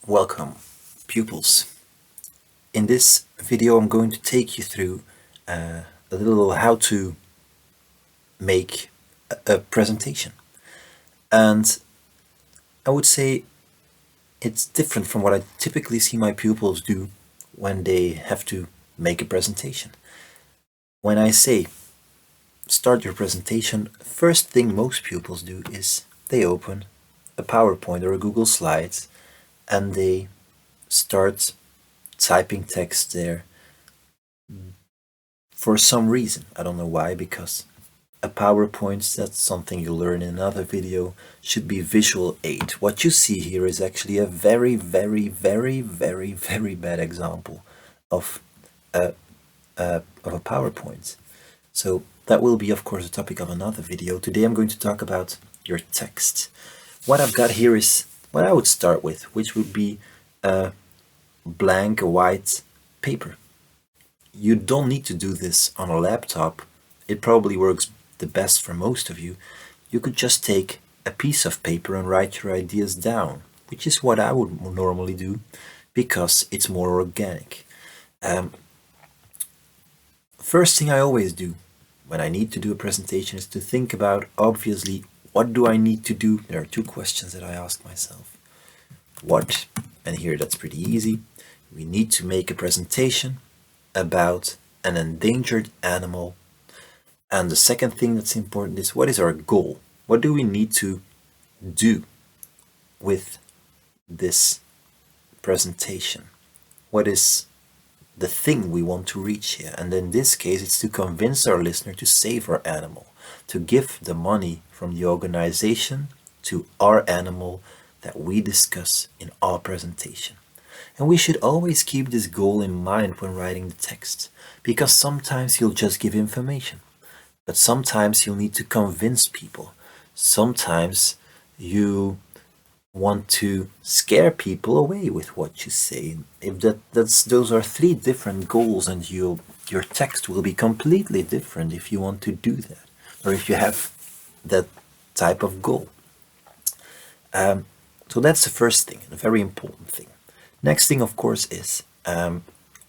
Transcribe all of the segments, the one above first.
Welcome, pupils. In this video, I'm going to take you through a little how to make a presentation. And I would say it's different from what I typically see my pupils do when they have to make a presentation. When I say start your presentation, first thing most pupils do is they open a PowerPoint or a Google Slides and they start typing text there for some reason. I don't know why, because a PowerPoint, that's something you learn in another video, should be visual aid. What you see here is actually a very, very, very, very, very bad example of a PowerPoint. So that will be, of course, the topic of another video. Today I'm going to talk about your text. What I've got here is what I would start with, which would be a blank white paper. You don't need to do this on a laptop. It probably works the best for most of you. You could just take a piece of paper and write your ideas down, which is what I would normally do because it's more organic. First thing I always do when I need to do a presentation is to think about, obviously, what do I need to do? There are two questions that I ask myself. What? And here that's pretty easy. We need to make a presentation about an endangered animal. And the second thing that's important is, what is our goal? What do we need to do with this presentation? What is the thing we want to reach here? And in this case, it's to convince our listener to save our animal, to give the money from the organization to our animal that we discuss in our presentation. And we should always keep this goal in mind when writing the text, because sometimes you'll just give information, but sometimes you'll need to convince people. Sometimes you want to scare people away with what you say. If those are three different goals, and your text will be completely different if you want to do that, or if you have that type of goal. So that's the first thing, a very important thing. Next thing, of course, is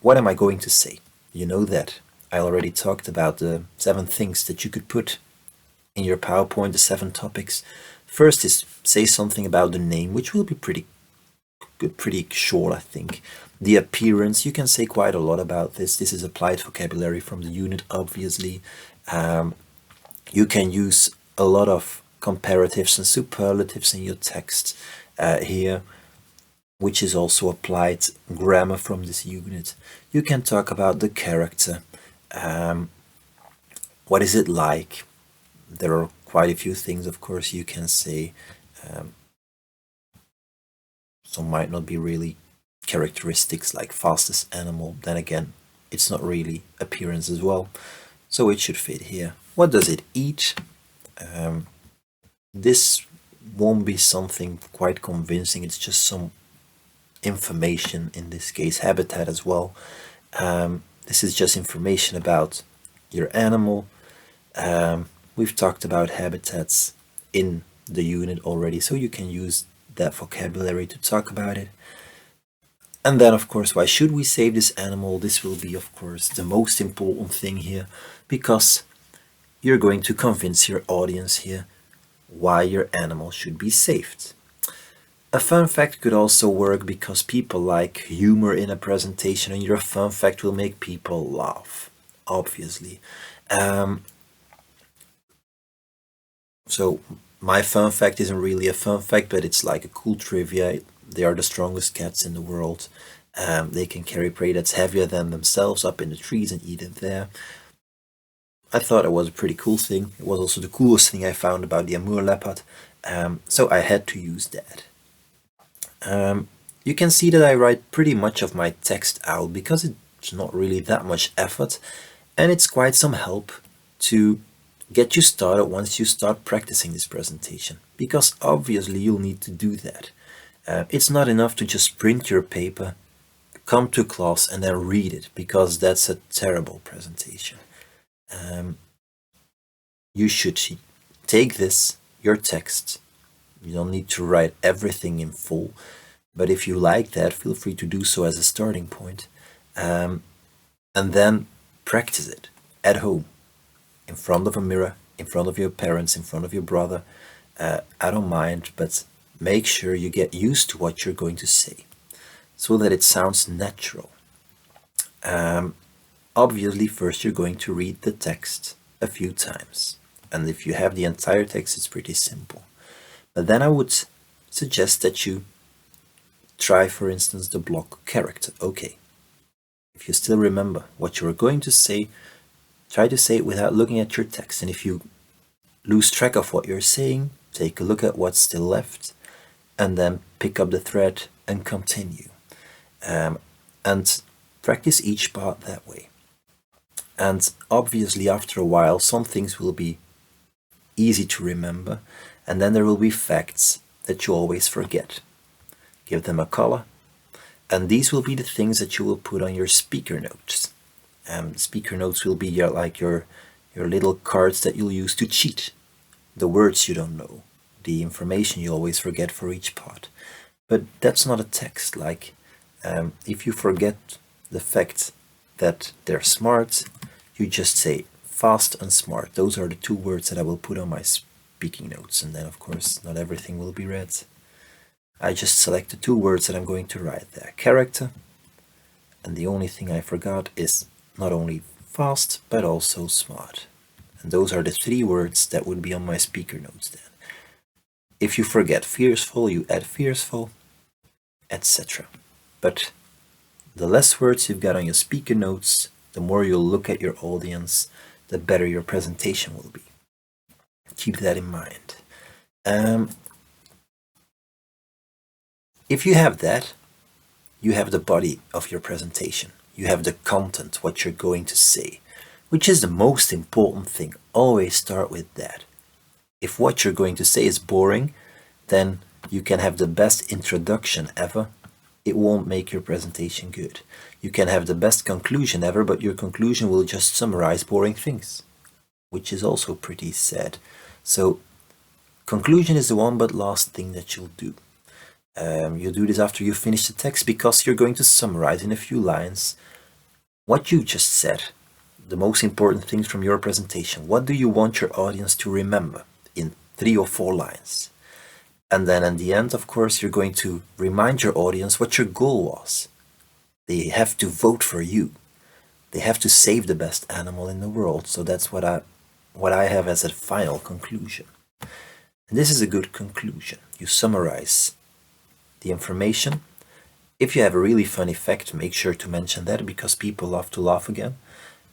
what am I going to say? You know that I already talked about the 7 things that you could put in your PowerPoint, the 7 topics. First is say something about the name, which will be pretty good, pretty short, I think. The appearance, you can say quite a lot about this. This is applied vocabulary from the unit, obviously. You can use a lot of comparatives and superlatives in your text here, which is also applied grammar from this unit. You can talk about the character. What is it like? There are quite a few things, of course, you can say. Some might not be really characteristics like fastest animal. Then again, it's not really appearance as well. So it should fit here. What does it eat? This won't be something quite convincing. It's just some information, in this case habitat as well. This is just information about your animal. We've talked about habitats in the unit already, so you can use that vocabulary to talk about it. And then, of course, why should we save this animal? This will be, of course, the most important thing here, because you're going to convince your audience here why your animal should be saved. A fun fact could also work because people like humor in a presentation, and your fun fact will make people laugh, obviously. So my fun fact isn't really a fun fact, but it's like a cool trivia. They are the strongest cats in the world. They can carry prey that's heavier than themselves up in the trees and eat it there. I thought it was a pretty cool thing. It was also the coolest thing I found about the Amur leopard, so I had to use that. You can see that I write pretty much of my text out because it's not really that much effort, and it's quite some help to get you started once you start practicing this presentation, because obviously you'll need to do that. It's not enough to just print your paper, come to class and then read it, because that's a terrible presentation. You should take this, your text. You don't need to write everything in full. But if you like that, feel free to do so as a starting point. And then practice it at home, in front of a mirror, in front of your parents, in front of your brother. I don't mind, but make sure you get used to what you're going to say so that it sounds natural. Obviously, first you're going to read the text a few times. And if you have the entire text, it's pretty simple. But then I would suggest that you try, for instance, the block character. Okay, if you still remember what you were going to say, try to say it without looking at your text. And if you lose track of what you're saying, take a look at what's still left, and then pick up the thread and continue. And practice each part that way. And obviously, after a while, some things will be easy to remember, and then there will be facts that you always forget. Give them a color, and these will be the things that you will put on your speaker notes. Speaker notes will be your little cards that you'll use to cheat. The words you don't know, the information you always forget for each part. But that's not a text. Like, if you forget the fact that they're smart, you just say fast and smart. Those are the two words that I will put on my speaking notes. And then, of course, not everything will be read. I just select the two words that I'm going to write there. Character. And the only thing I forgot is not only fast, but also smart. And those are the three words that would be on my speaker notes then. If you forget fearful, you add fearful, etc. But the less words you've got on your speaker notes, the more you'll look at your audience, the better your presentation will be. Keep that in mind. If you have that, you have the body of your presentation. You have the content, what you're going to say, which is the most important thing. Always start with that. If what you're going to say is boring, then you can have the best introduction ever. It won't make your presentation good. You can have the best conclusion ever, but your conclusion will just summarize boring things, which is also pretty sad. So, conclusion is the one but last thing that you'll do. You do this after you finish the text because you're going to summarize in a few lines what you just said, the most important things from your presentation. What do you want your audience to remember in 3 or 4 lines? And then in the end, of course, you're going to remind your audience what your goal was. They have to vote for you. They have to save the best animal in the world. So that's what I have as a final conclusion. And this is a good conclusion. You summarize the information. If you have a really funny fact, make sure to mention that because people love to laugh again.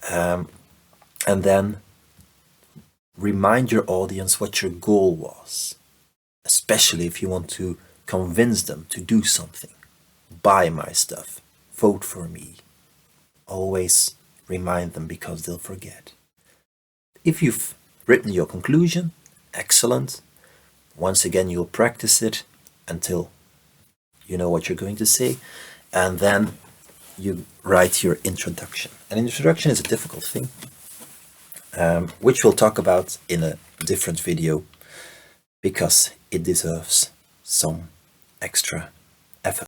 And then remind your audience what your goal was, especially if you want to convince them to do something. Buy my stuff, vote for me. Always remind them because they'll forget. If you've written your conclusion, excellent. Once again, you'll practice it until you know what you're going to say, and then you write your introduction. An introduction is a difficult thing, which we'll talk about in a different video because it deserves some extra effort.